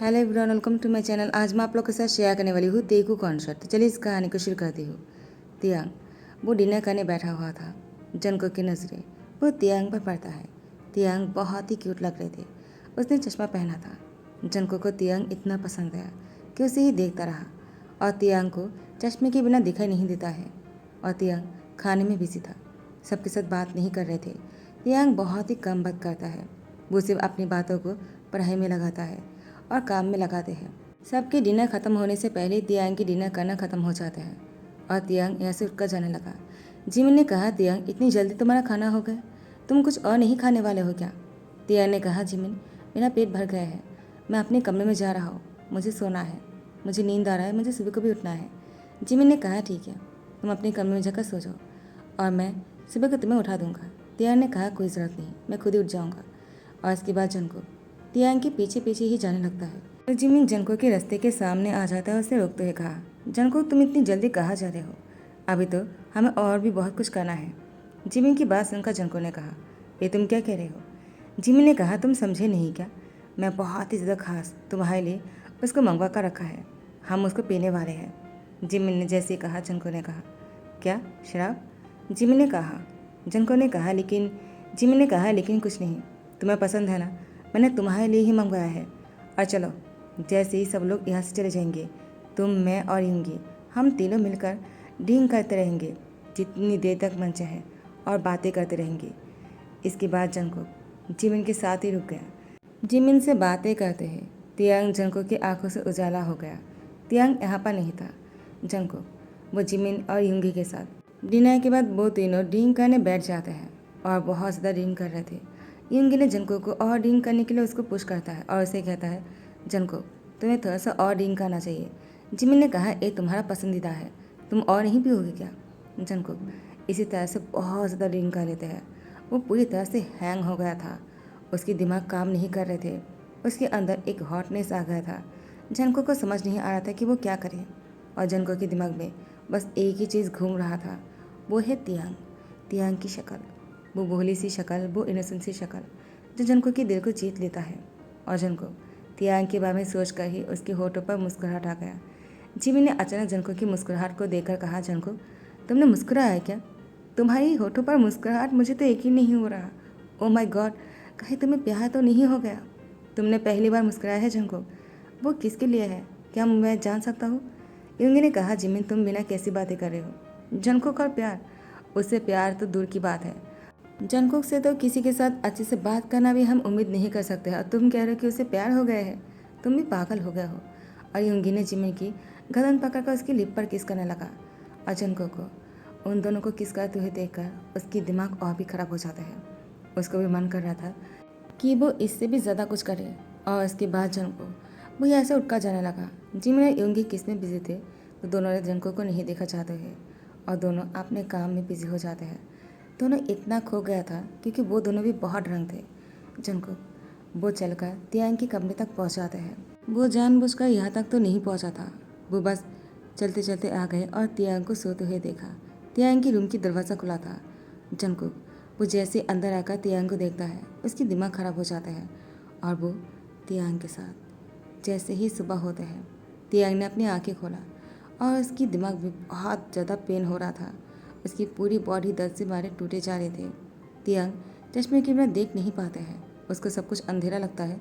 Hello everyone, welcome to my channel. आज मैं आप लोग के साथ शेयर करने वाली हूँ तेगू कॉन्सर्ट। तो चलिए इस कहानी को शुरू करती हूँ। तियांग वो डिनर करने बैठा हुआ था। जंगकोक की नज़रें वो तियांग पर पड़ता है। तियांग बहुत ही क्यूट लग रहे थे। उसने चश्मा पहना था। जंगकोक को तियांग इतना पसंद आया कि उसे ही देखता रहा। और तियांग को चश्मे के बिना दिखाई नहीं देता है। और तियांग खाने में बिजी था, सबके साथ बात नहीं कर रहे थे। तियांग बहुत ही कम बात करता है। वो सिर्फ अपनी बातों को पढ़ाई में लगाता है और काम में लगाते हैं। सबके डिनर खत्म होने से पहले तियांग की डिनर करना खत्म हो जाता है और तियांग यहाँ से उठकर जाने लगा। जिमिन ने कहा, तियांग इतनी जल्दी तुम्हारा खाना हो गया, तुम कुछ और नहीं खाने वाले हो क्या? तियांग ने कहा, जिमिन मेरा पेट भर गया है, मैं अपने कमरे में जा रहा हूँ, मुझे सोना है, मुझे नींद आ रहा है, मुझे सुबह को भी उठना है। जिमिन ने कहा, ठीक है, तुम अपने कमरे में जाकर सो जाओ और मैं सुबह को तुम्हें उठा दूंगा। तियांग ने कहा, कोई ज़रूरत नहीं, मैं खुद ही उठ जाऊँगा। और इसके बाद जंगकोक तियांग के पीछे पीछे ही जाने लगता है। तो जिमिन जंगकोक के रास्ते के सामने आ जाता है। उसे रोकते हुए कहा, जंगकोक तुम इतनी जल्दी कहाँ जा रहे हो? अभी तो हमें और भी बहुत कुछ करना है। जिमिन की बात सुनकर जंगकोक ने कहा, ये तुम क्या कह रहे हो? जिमिन ने कहा, तुम समझे नहीं क्या? मैं बहुत ही ज़्यादा खास तुम्हारे लिए उसको मंगवा कर रखा है, हम उसको पीने वाले हैं। जिमिन ने जैसे ही कहा, जंगकोक ने कहा, क्या शराब? जिमिन ने कहा। जंगकोक ने कहा, जिमिन ने कहा, लेकिन कुछ नहीं, तुम्हें पसंद है ना, मैंने तुम्हारे लिए ही मंगवाया है। और चलो, जैसे ही सब लोग यहाँ से चले जाएंगे, तुम, मैं और यूंगी, हम तीनों मिलकर ड्रिंक करते रहेंगे जितनी देर तक मन चाहे और बातें करते रहेंगे। इसके बाद जंगकोक जिमिन के साथ ही रुक गया। जिमिन से बातें करते हैं तियांग जंगकोक की आंखों से उजाला हो गया। तियांग यहाँ पर नहीं था। जंगकोक वो जिमिन और यूंगी के साथ डिनर के बाद वो तीनों ड्रिंक करने बैठ जाते हैं और बहुत ज़्यादा ड्रिंक कर रहे थे। यूंगी ने जंगकोक को और ड्रिंक करने के लिए उसको पुश करता है और उसे कहता है, जंगकोक तुम्हें थोड़ा सा और ड्रिंक करना चाहिए। जिमिन ने कहा, ये तुम्हारा पसंदीदा है, तुम और नहीं पियोगे क्या? जंगकोक इसी तरह से बहुत ज़्यादा ड्रिंक कर लेते हैं। वो पूरी तरह से हैंग हो गया था, उसकी दिमाग काम नहीं कर रहे थे, उसके अंदर एक हॉटनेस आ गया था। जंगकोक को समझ नहीं आ रहा था कि वो क्या करे और जंगकोक के दिमाग में बस एक ही चीज़ घूम रहा था, वो है तियांग। तियांग की शक्ल, वो भोली सी शक्ल, वो इनोसेंट सी शक्ल जो जंगकोक के दिल को जीत लेता है। और जंगकोक तियांग के बारे में सोच कर ही उसके होठों पर मुस्कुराहट आ गया। जिमिन ने अचानक जंगकोक की मुस्कुराहट को देखकर कहा, जंगकोक तुमने मुस्कुराया है क्या? तुम्हारी होठों पर मुस्कुराहट, मुझे तो यकीन नहीं हो रहा। ओ माय गॉड, कहीं तुम्हें प्यार तो नहीं हो गया? तुमने पहली बार मुस्कुराया है जंगकोक, वो किसके लिए है, क्या मैं जान सकता हूँ? यूंगी ने कहा, जिमिन तुम बिना कैसी बातें कर रहे हो? जंगकोक और प्यार, उससे प्यार तो दूर की बात है, जंगकोक से तो किसी के साथ अच्छे से बात करना भी हम उम्मीद नहीं कर सकते। और तुम कह रहे हो कि उसे प्यार हो गया है, तुम भी पागल हो गए हो। और यूंगी ने जिमिन की गर्दन पकड़कर उसकी लिप पर किस करने लगा। और जंगकोक को उन दोनों को किस करते हुए देखकर उसकी दिमाग और भी खराब हो जाता है। उसको भी मन कर रहा था कि वो इससे भी ज़्यादा कुछ करे। और उसके बाद जंगकोक वो ऐसे उठकर जाने लगा। जिमिन और यूंगी किस में बिजी थे तो दोनों ने जंगकोक को नहीं देखा चाहते हैं और दोनों अपने काम में बिजी हो जाते हैं। दोनों इतना खो गया था क्योंकि वो दोनों भी बहुत ड्रंक थे। जंगकोक वो चलकर तियांग के कमरे तक पहुंचाते हैं। वो जानबूझकर यहाँ तक तो नहीं पहुंचा था, वो बस चलते चलते आ गए और तियांग को सोते हुए देखा। तियांग की रूम की दरवाज़ा खुला था। जंगकोक वो जैसे अंदर आकर तियांग को देखता है, उसकी दिमाग खराब हो जाता है और वो तियांग के साथ जैसे ही सुबह होते हैं, तियांग ने अपनी आंखें खोला और उसकी दिमाग भी बहुत ज़्यादा पेन हो रहा था। उसकी पूरी बॉडी दर्द से मारे टूटे जा रहे थे। तियांग चश्मे के बिना देख नहीं पाते हैं, उसको सब कुछ अंधेरा लगता है।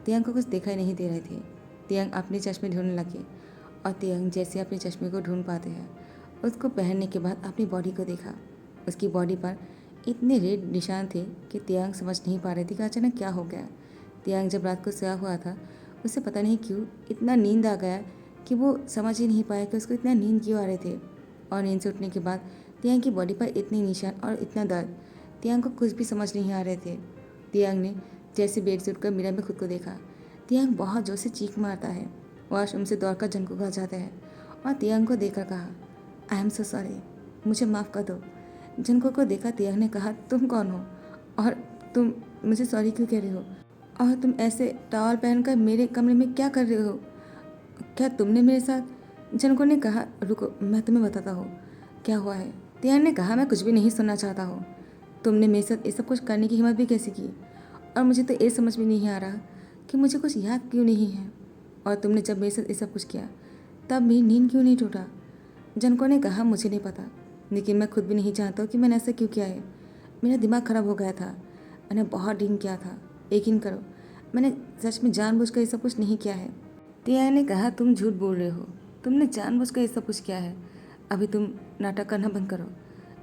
तियांग को कुछ दिखाई नहीं दे रहे थे। तियांग अपने चश्मे ढूंढने लगे और तियांग जैसे अपने चश्मे को ढूंढ पाते हैं, उसको पहनने के बाद अपनी बॉडी को देखा। उसकी बॉडी पर इतने रेड निशान थे कि तियांग समझ नहीं पा रहे थे कि अचानक क्या हो गया। तियांग जब रात को सोया हुआ था, उसे पता नहीं क्यों इतना नींद आ गया कि वो समझ ही नहीं पाया कि उसको इतना नींद क्यों आ रहे थे। और नींद से उठने के बाद तियांग की बॉडी पर इतने निशान और इतना दर्द, तियांग को कुछ भी समझ नहीं आ रहे थे। तियांग ने जैसे बेड से उठकर मिरर में खुद को देखा, तियांग बहुत जोर से चीख मारता है। वॉशरूम से दौड़कर जंगकोक आ जाते हैं और तियांग को देखकर कहा, आई एम सो सॉरी, मुझे माफ़ कर दो। जंगकोक को देखा तियांग ने कहा, तुम कौन हो और तुम मुझे सॉरी क्यों कह रहे हो? और तुम ऐसे टॉवल पहनकर मेरे कमरे में क्या कर रहे हो? क्या तुमने मेरे साथ? जंगकोक ने कहा, रुको मैं तुम्हें बताता हूँ क्या हुआ है। तियांग ने कहा, मैं कुछ भी नहीं सुनना चाहता हूँ। तुमने मेरे साथ ये सब कुछ करने की हिम्मत भी कैसे की? और मुझे तो ये समझ में नहीं आ रहा कि मुझे कुछ याद क्यों नहीं है। और तुमने जब मेरे साथ ये सब कुछ किया तब भी नींद क्यों नहीं टूटा? जनको ने कहा, मुझे नहीं पता, लेकिन मैं खुद भी नहीं जानता हूँ कि मैंने ऐसा क्यों किया है। मेरा दिमाग ख़राब हो गया था, मैंने बहुत ड्रिंक किया था। यकीन करो, मैंने सच में जानबूझकर ये सब कुछ नहीं किया है। टिया ने कहा, तुम झूठ बोल रहे हो, तुमने जानबूझकर ये सब कुछ किया है। अभी तुम नाटक करना बंद करो।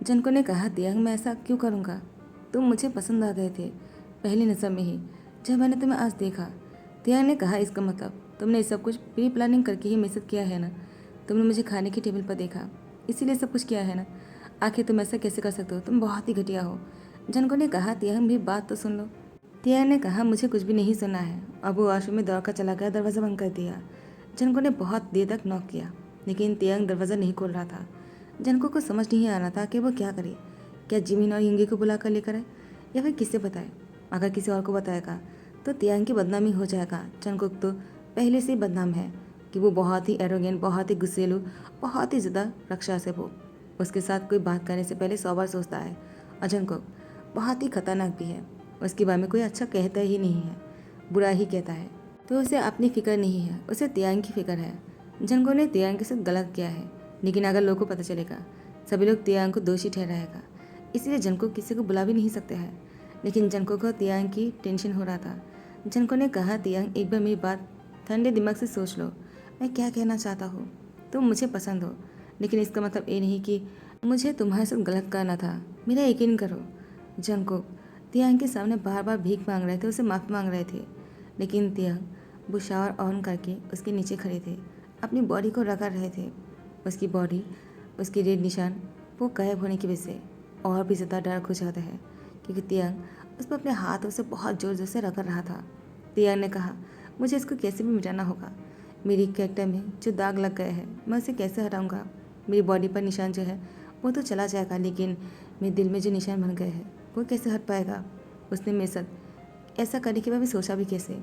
जनको ने कहा, तियांग मैं ऐसा क्यों करूँगा? तुम मुझे पसंद आ गए थे पहली नज़र में ही जब मैंने तुम्हें आज देखा। तियांग ने कहा, इसका मतलब तुमने ये सब कुछ प्री प्लानिंग करके ही मेरे साथ किया है ना? तुमने मुझे खाने की टेबल पर देखा इसीलिए सब कुछ किया है ना? आखिर तुम ऐसा कैसे कर सकते हो? तुम बहुत ही घटिया हो। जनको ने कहा, तियांग भी बात तो सुन लो। तियांग ने कहा, मुझे कुछ भी नहीं सुना है। अब वो वॉशरूम में दौड़ कर चला गया, दरवाज़ा बंद कर दिया। जनको ने बहुत देर तक नॉक किया, लेकिन तियांग दरवाज़ा नहीं खोल रहा था। जनको को समझ नहीं आ रहा था कि वो क्या करे। क्या जिमिन और यंगी को बुला कर लेकर आए या फिर किससे बताए? अगर किसी और को बताएगा तो तियांग की बदनामी हो जाएगा। जंगकुक तो पहले से ही बदनाम है कि वो बहुत ही एरोगेंट, बहुत ही गुस्सेलू, बहुत ही ज़्यादा रक्षा से वो उसके साथ कोई बात करने से पहले 100 बार सोचता है। और जंगकुक बहुत ही खतरनाक भी है, उसके बारे में कोई अच्छा कहता ही नहीं है, बुरा ही कहता है। तो उसे अपनी फ़िक्र नहीं है, उसे तियांग की फ़िक्र है। जंगकुक ने तियांग के साथ गलत किया है, लेकिन अगर लोगों को पता चलेगा सभी लोग तियांग को दोषी ठहराएगा, इसलिए जंगकुक किसी को बुला भी नहीं सकते हैं। लेकिन जंगकुक को तियांग की टेंशन हो रहा था। जंगकुक ने कहा, तियांग एक बार मेरी बात ठंडे दिमाग से सोच लो, मैं क्या कहना चाहता हूँ। तुम मुझे पसंद हो, लेकिन इसका मतलब ये नहीं कि मुझे तुम्हारे साथ गलत करना था। मेरा यकीन करो। जंगकुक तियांग के सामने बार बार भीख मांग रहे थे, उसे माफ़ी मांग रहे थे, लेकिन तियांग वो शावर ऑन करके उसके नीचे खड़े थे, अपनी बॉडी को रगड़ रहे थे। उसकी बॉडी, उसके रेड निशान वो गायब होने की वजह से और भी ज़्यादा डर हो जाता है, क्योंकि तियांग उस पर अपने हाथों से बहुत ज़ोर ज़ोर से रगड़ रहा था। तियांग ने कहा, मुझे इसको कैसे भी मिटाना होगा। मेरी कैरेक्टर में जो दाग लग गए हैं मैं उसे कैसे हटाऊंगा। मेरी बॉडी पर निशान जो है वो तो चला जाएगा, लेकिन मेरे दिल में जो निशान बन गए हैं वो कैसे हट पाएगा। उसने मेरे साथ ऐसा करने के बाद भी सोचा भी कैसे?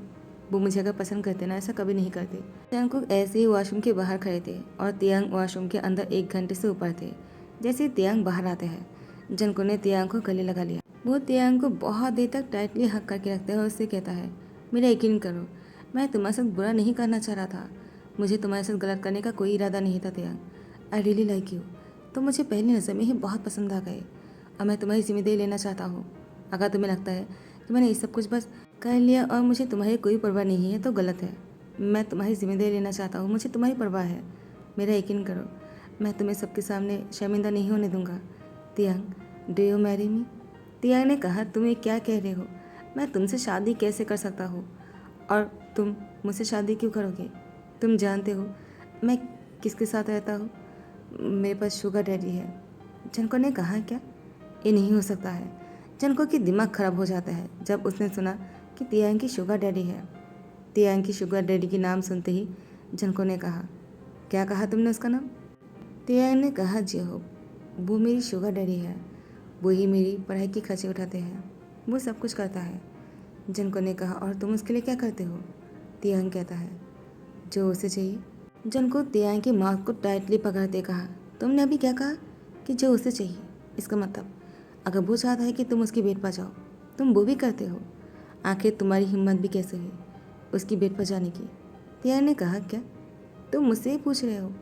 वो मुझे अगर पसंद करते ना, ऐसा कभी नहीं करते। जंगकुक ऐसे ही वॉशरूम के बाहर खड़े थे और तियांग वॉशरूम के अंदर 1 घंटे से ऊपर थे। जैसे ही तियांग बाहर आते हैं, जंगकुक ने तियांग को गले लगा लिया। वो तियांग को बहुत देर तक टाइटली हक करके रखते हैं और उससे कहता है, मेरा यकीन करो, मैं तुम्हारे साथ बुरा नहीं करना चाह रहा था। मुझे तुम्हारे साथ गलत करने का कोई इरादा नहीं था तियांग। I really like you. तुम मुझे पहली नज़र में ही बहुत पसंद आ गए और मैं तुम्हारी जिम्मेदारी लेना चाहता हूँ। अगर तुम्हें लगता है कि मैंने ये सब कुछ बस कर लिया और मुझे तुम्हारी कोई परवाह नहीं है तो गलत है। मैं तुम्हारी जिम्मेदारी लेना चाहता हूँ, मुझे तुम्हारी परवाह है। मेरा यकीन करो, मैं तुम्हें सबके सामने शर्मिंदा नहीं होने दूंगा। तियांग, डू यू मैरी मी? तियांग ने कहा, तुम ये क्या कह रहे हो? मैं तुमसे शादी कैसे कर सकता हूँ और तुम मुझसे शादी क्यों करोगे? तुम जानते हो मैं किसके साथ रहता हूँ? मेरे पास शुगर डैडी है। जनको ने कहा, क्या? ये नहीं हो सकता है। जनको की दिमाग खराब हो जाता है जब उसने सुना कि तियांग की शुगर डैडी है। तियांग की शुगर डैडी के नाम सुनते ही जनको ने कहा, क्या कहा तुमने उसका नाम? तियांग ने कहा, जेहोब। वो मेरी शुगर डैडी है, वो ही मेरी पढ़ाई की खर्चे उठाते हैं, वो सब कुछ करता है। जनको ने कहा, और तुम उसके लिए क्या करते हो? तियांग कहता है, जो उसे चाहिए। जनको तियांग की माउथ को टाइटली पकड़ते कहा, तुमने अभी क्या कहा? कि जो उसे चाहिए। इसका मतलब अगर वो चाहता है कि तुम उसकी बेड पर जाओ, तुम वो भी करते हो। आखिर तुम्हारी हिम्मत भी कैसे हुई उसकी बेड पर जाने की? तियांग ने कहा, क्या तुम मुझसे ही पूछ रहे हो?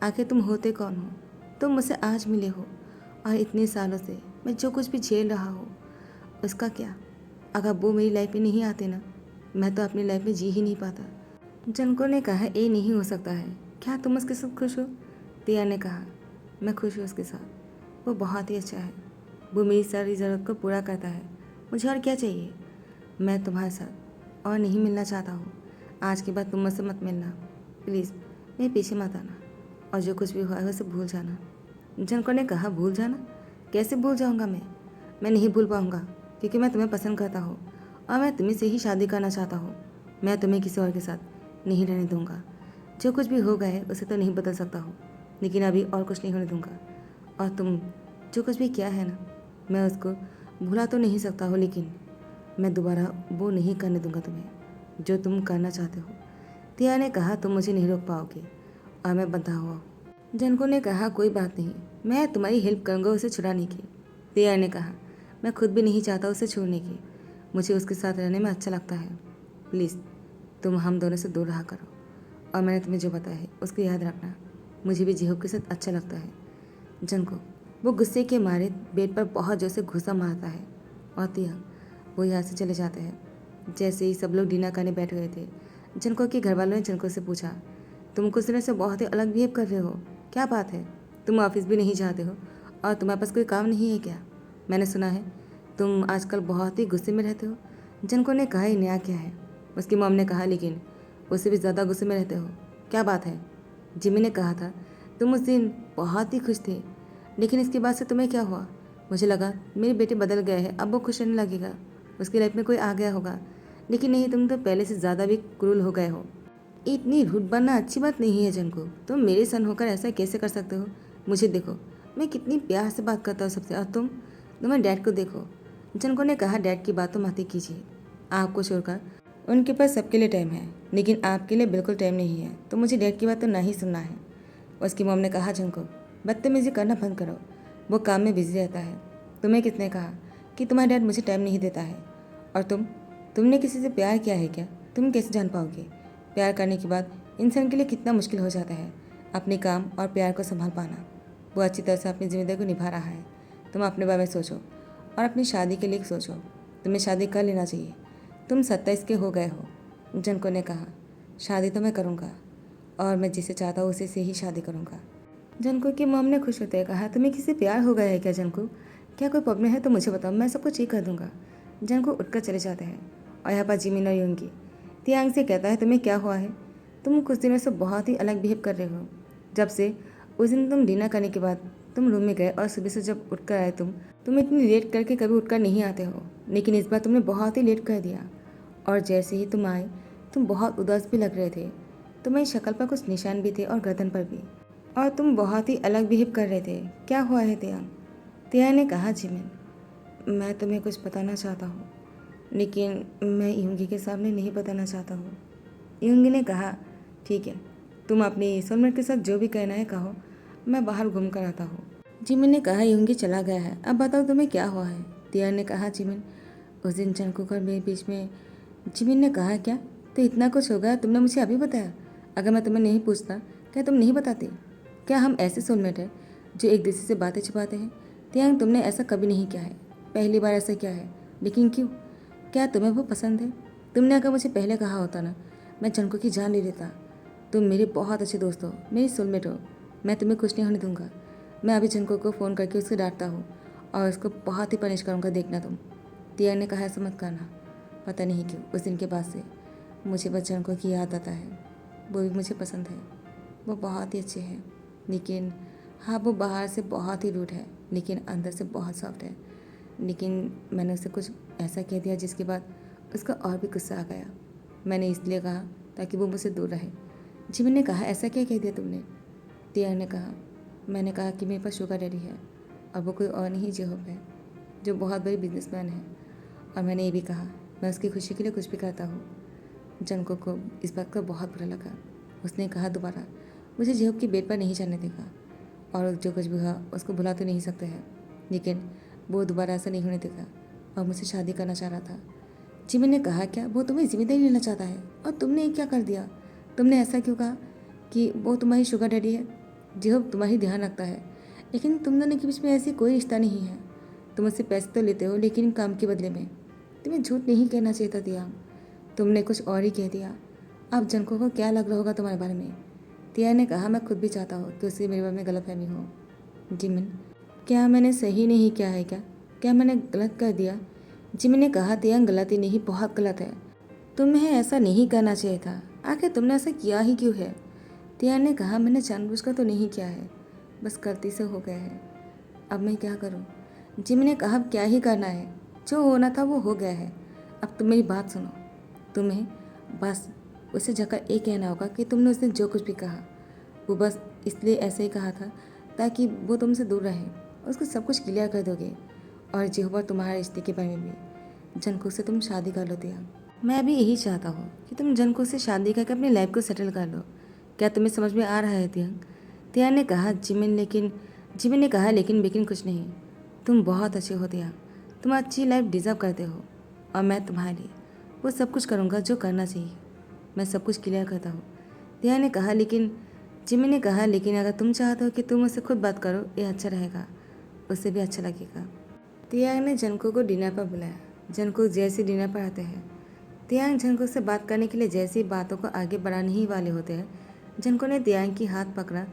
आखिर तुम होते कौन हो? तुम मुझसे आज मिले हो और इतने सालों से मैं जो कुछ भी झेल रहा हूँ उसका क्या? अगर वो मेरी लाइफ में नहीं आते ना, मैं तो अपनी लाइफ में जी ही नहीं पाता। जनको ने कहा, ये नहीं हो सकता है। क्या तुम उसके साथ खुश हो? तियांग ने कहा, मैं खुश हूँ उसके साथ, वो बहुत ही अच्छा है, वो मेरी सारी ज़रूरत को पूरा करता है। मुझे और क्या चाहिए? मैं तुम्हारे साथ और नहीं मिलना चाहता हूँ। आज के बाद तुम मुझसे मत मिलना, प्लीज़। मेरे पीछे मत आना और जो कुछ भी हुआ है उसे भूल जाना। जनको ने कहा, भूल जाना? कैसे भूल जाऊँगा मैं नहीं भूल पाऊँगा, क्योंकि मैं तुम्हें पसंद करता हूँ और मैं तुम्हें से ही शादी करना चाहता हूँ। मैं तुम्हें किसी और के साथ नहीं रहने दूँगा। जो कुछ भी हो गया है उसे तो नहीं बदल सकता हूँ, लेकिन अभी और कुछ नहीं होने दूँगा। और तुम जो कुछ भी किया है ना, मैं उसको भुला तो नहीं सकता हूँ, लेकिन मैं दोबारा वो नहीं करने दूँगा तुम्हें जो तुम करना चाहते हो। तियांग ने कहा, तुम मुझे नहीं रोक पाओगे और मैं बंधा हुआ हूँ। जनको ने कहा, कोई बात नहीं, मैं तुम्हारी हेल्प करूँगा उसे छुड़ाने की। तियांग ने कहा, मैं खुद भी नहीं चाहता उसे छोड़ने की, मुझे उसके साथ रहने में अच्छा लगता है। प्लीज़ तुम हम दोनों से दूर रहा करो। और मैंने तुम्हें जो बताया है उसको याद रखना। मुझे भी जिहोब के साथ अच्छा लगता है। जंको वो गुस्से के मारे बेड पर बहुत जोर से घुसा मारता है और तियांग वो यहाँ से चले जाते हैं। जैसे ही सब लोग डिनर करने बैठ गए थे, जंको के घर वालों ने जंको से पूछा, तुम कुछ दिनों से बहुत ही अलग बिहेव कर रहे हो, क्या बात है? तुम ऑफिस भी नहीं जाते हो और तुम्हारे पास कोई काम नहीं है क्या? मैंने सुना है तुम आजकल बहुत ही गुस्से में रहते हो। जंको ने कहा, ये नया क्या है? उसकी मॉम ने कहा, लेकिन उससे भी ज़्यादा गुस्से में रहते हो, क्या बात है? जिमी ने कहा था तुम उस दिन बहुत ही खुश थे, लेकिन इसके बाद से तुम्हें क्या हुआ? मुझे लगा मेरे बेटे बदल गए हैं, अब वो खुश रहने लगेगा, उसकी लाइफ में कोई आ गया होगा, लेकिन नहीं, तुम तो पहले से ज़्यादा भी क्रूल हो गए हो। इतनी रूड बनना अच्छी बात नहीं है जंको, तुम मेरे सन होकर ऐसा कैसे कर सकते हो? मुझे देखो, मैं कितनी प्यार से बात करता हूँ सबसे, और तुम्हारे डैड को देखो। जंको ने कहा, डैड की बात तो मत ही कीजिए, आपको छोड़कर उनके पास सबके लिए टाइम है, लेकिन आपके लिए बिल्कुल टाइम नहीं है, तो मुझे डैड की बात तो नहीं सुनना है। उसकी मॉम ने कहा, जंको बदतमीजी करना बंद करो, वो काम में बिजी रहता है। तुम्हें किसने कहा कि तुम्हारा डैड मुझे टाइम नहीं देता है? और तुमने किसी से प्यार किया है क्या? तुम कैसे जान पाओगे? प्यार करने के बाद इंसान के लिए कितना मुश्किल हो जाता है अपने काम और प्यार को संभाल पाना। वो अच्छी तरह से अपनी जिम्मेदारी को निभा रहा है। तुम अपने बारे में सोचो और अपनी शादी के लिए सोचो, तुम्हें शादी कर लेना चाहिए, तुम 27 के हो गए हो। जंको ने कहा, शादी तो मैं करूँगा और मैं जिसे चाहता हूँ उसी से ही शादी करूँगा। जंको की मॉम ने खुश होते हुए कहा, तुम्हें किसी प्यार हो गया है क्या जंको? क्या कोई प्रॉब्लम है तो मुझे बताओ, मैं सब कुछ ठीक कर दूँगा। जंको उठकर चले जाते हैं और यहाँ पर जिमिन और योंगी तियांग से कहता है, तुम्हें क्या हुआ है? तुम कुछ दिनों से बहुत ही अलग बिहेव कर रहे हो। जब से उस दिन तुम डिनर करने के बाद तुम रूम में गए और सुबह से जब उठकर आए तुम इतनी लेट करके कभी उठकर नहीं आते हो, लेकिन इस बार तुमने बहुत ही लेट कर दिया। और जैसे ही तुम आए तुम बहुत उदास भी लग रहे थे, तुम्हारी शक्ल पर कुछ निशान भी थे और गर्दन पर भी, और तुम बहुत ही अलग बिहेव कर रहे थे। क्या हुआ है तियांग? तियांग ने कहा, जिमिन मैं तुम्हें कुछ बताना चाहता हूँ, लेकिन मैं योंगी के सामने नहीं बताना चाहता हूँ। योंगी ने कहा, ठीक है, तुम अपनी सोलमेट के साथ जो भी कहना है कहो, मैं बाहर घूम कर आता हूँ। जिमिन ने कहा, योंगी चला गया है, अब बताओ तुम्हें क्या हुआ है? तियांग ने कहा, जिमिन उस दिन जंको कर मेरे बीच में। जिमिन ने कहा, क्या तो इतना कुछ हो गया, तुमने मुझे अभी बताया? अगर मैं तुम्हें नहीं पूछता क्या तुम नहीं बताती? क्या हम ऐसे सोलमेट हैं जो एक दूसरे से बातें छुपाते हैं? तियांग तुमने ऐसा कभी नहीं किया है, पहली बार ऐसा किया है, लेकिन क्यों? क्या तुम्हें वो पसंद है? तुमने अगर मुझे पहले कहा होता ना, मैं जंको की जान ले लेता। तुम मेरे बहुत अच्छे दोस्त हो, मेरी सोलमेट हो, मैं तुम्हें कुछ नहीं होने दूंगा। मैं अभी जंको को फ़ोन करके उसको डांटता हूँ और उसको बहुत ही पनिश करूँगा, देखना तुम। तियांग ने कहा, ऐसा मत करना। पता नहीं क्यों उस दिन के बाद से मुझे बस जंको की याद आता है, वो भी मुझे पसंद है, वो बहुत ही अच्छे हैं, लेकिन हाँ, वो बाहर से बहुत ही रूड है लेकिन अंदर से बहुत सॉफ्ट है। लेकिन मैंने उसे कुछ ऐसा कह दिया जिसके बाद उसका और भी गुस्सा आ गया। मैंने इसलिए कहा ताकि वो मुझसे दूर रहे। जिमिन ने कहा, ऐसा क्या कह दिया तुमने? तियांग ने कहा, मैंने कहा कि मेरे पास शुगर डैडी है और वो कोई और नहीं जिहोब है, जो बहुत बड़ी बिजनेसमैन है। और मैंने ये भी कहा मैं उसकी खुशी के लिए कुछ भी करता हूँ। जंको को इस बात का बहुत बुरा लगा। उसने कहा, दोबारा मुझे जिहोब की बेड पर नहीं जाने देगा, और जो कुछ भी हुआ उसको भुला तो नहीं सकते हैं, लेकिन वो दोबारा ऐसा नहीं होने देगा, और मुझसे शादी करना चाह रहा था। जिमिन ने कहा, क्या वो तुम्हें जिम्मेदारी लेना चाहता है? और तुमने क्या कर दिया? तुमने ऐसा क्यों कहा कि वो तुम्हारी शुगर डैडी है? जिहोब तुम्हारी ध्यान रखता है, लेकिन तुम दोनों के बीच में ऐसी कोई रिश्ता नहीं है। तुम उससे पैसे तो लेते हो, लेकिन काम के बदले में। तुम्हें झूठ नहीं कहना चाहिए था तियांग, तुमने कुछ और ही कह दिया। अब जंको को क्या लग रहा होगा तुम्हारे बारे में? तियांग ने कहा, मैं खुद भी चाहता हूँ कि उससे मेरे बारे में गलतफहमी हो। जिमिन, क्या मैंने सही नहीं किया है? क्या मैंने गलत कर दिया? जिमिन ने कहा, तियांग गलती नहीं, बहुत गलत है, तुम्हें ऐसा नहीं करना चाहिए था। आखिर तुमने ऐसा किया ही क्यों है? तियांग ने कहा, मैंने जानबूझकर तो नहीं किया है, बस गलती से हो गया है, अब मैं क्या करूँ? जिमिन ने कहा, क्या ही करना है, जो होना था वो हो गया है, अब तुम मेरी बात सुनो। तुम्हें बस उसे जाकर ये कहना होगा कि तुमने उस दिन जो कुछ भी कहा वो बस इसलिए ऐसे ही कहा था ताकि वो तुमसे दूर रहे। उसको सब कुछ क्लियर कर दोगे, और जिहोब तुम्हारे रिश्ते के बारे में भी। जंको से तुम शादी कर लो तियांग, मैं भी यही चाहता हूँ कि तुम जंको से शादी करके अपनी लाइफ को सेटल कर लो। क्या तुम्हें समझ में आ रहा है तियांग? तियांग ने कहा, जिमिन ने कहा, लेकिन कुछ नहीं, तुम बहुत अच्छे हो तियांग, तुम अच्छी लाइफ डिज़र्व करते हो, और मैं तुम्हारे लिए वो सब कुछ करूँगा जो करना चाहिए। मैं सब कुछ क्लियर करता हूँ। तियांग ने कहा लेकिन जिमी ने कहा लेकिन अगर तुम चाहते हो कि तुम उससे खुद बात करो ये अच्छा रहेगा, उसे भी अच्छा लगेगा। तियांग ने जनको को डिनर पर बुलाया। जनको जैसे डिनर पर आते हैं, तियांग जनको से बात करने के लिए जैसी बातों को आगे बढ़ाने ही वाले होते हैं, जनको ने तियांग की हाथ पकड़ा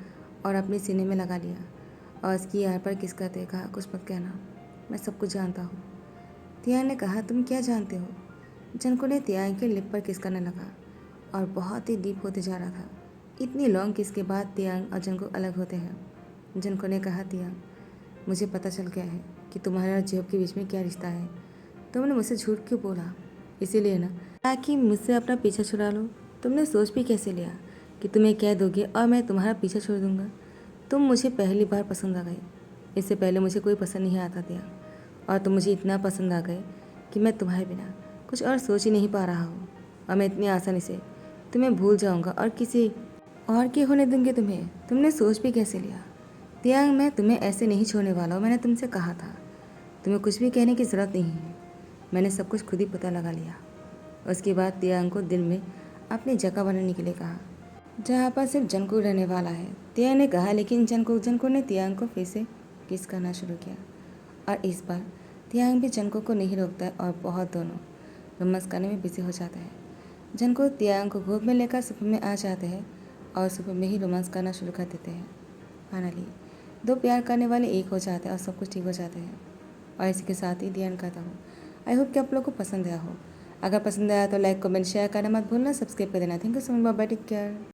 और अपने सीने में लगा लिया और उसकी यार पर किस करते कहा, कुछ मत कहना, मैं सब कुछ जानता हूँ। तियांग ने कहा तुम क्या जानते हो? जनको ने तियांग के लिप पर किस करने लगा और बहुत ही डीप होते जा रहा था। इतनी लॉन्ग किस के बाद तियांग और जनको अलग होते हैं। जनको ने कहा तियांग, मुझे पता चल गया है कि तुम्हारे और जेब के बीच में क्या रिश्ता है। तुमने मुझसे झूठ क्यों बोला? इसीलिए ना ताकि मुझसे अपना पीछा छुड़ा लो। तुमने सोच भी कैसे लिया कि तुम्हें कह दोगे और मैं तुम्हारा पीछा छोड़ दूंगा? तुम मुझे पहली बार पसंद आ गए। इससे पहले मुझे कोई पसंद नहीं आता था और तुम मुझे इतना पसंद आ गए कि मैं तुम्हारे बिना कुछ और सोच ही नहीं पा रहा हूँ और मैं इतनी आसानी से तुम्हें भूल जाऊँगा और किसी और के होने दूंगी तुम्हें। तुमने सोच भी कैसे लिया? तियांग, मैं तुम्हें ऐसे नहीं छोड़ने वाला हूँ। मैंने तुमसे कहा था तुम्हें कुछ भी कहने की ज़रूरत नहीं है। मैंने सब कुछ खुद ही पता लगा लिया। उसके बाद तियांग को दिल में अपनी जगह बनाने के लिए कहा जहाँ पर सिर्फ जनको रहने वाला है। तियांग ने कहा लेकिन जनको ने तियांग को फिर से किस करना शुरू किया और इस बार तियांग भी जनको को नहीं रोकता है और बहुत दोनों रोमांस करने में बिजी हो जाता है। जनको तियांग को गोद में लेकर सुबह में आ जाते हैं और सुबह में ही रोमांस करना शुरू कर देते हैं। फाइनली दो प्यार करने वाले एक हो जाते हैं और सब कुछ ठीक हो जाते हैं। और इसी के साथ ही ध्यान करता हूँ। आई होप कि आप लोग को पसंद आया हो। अगर पसंद आया तो लाइक कमेंट शेयर करना मत भूलना, सब्सक्राइब कर देना। Thank you so much, bye bye, take care.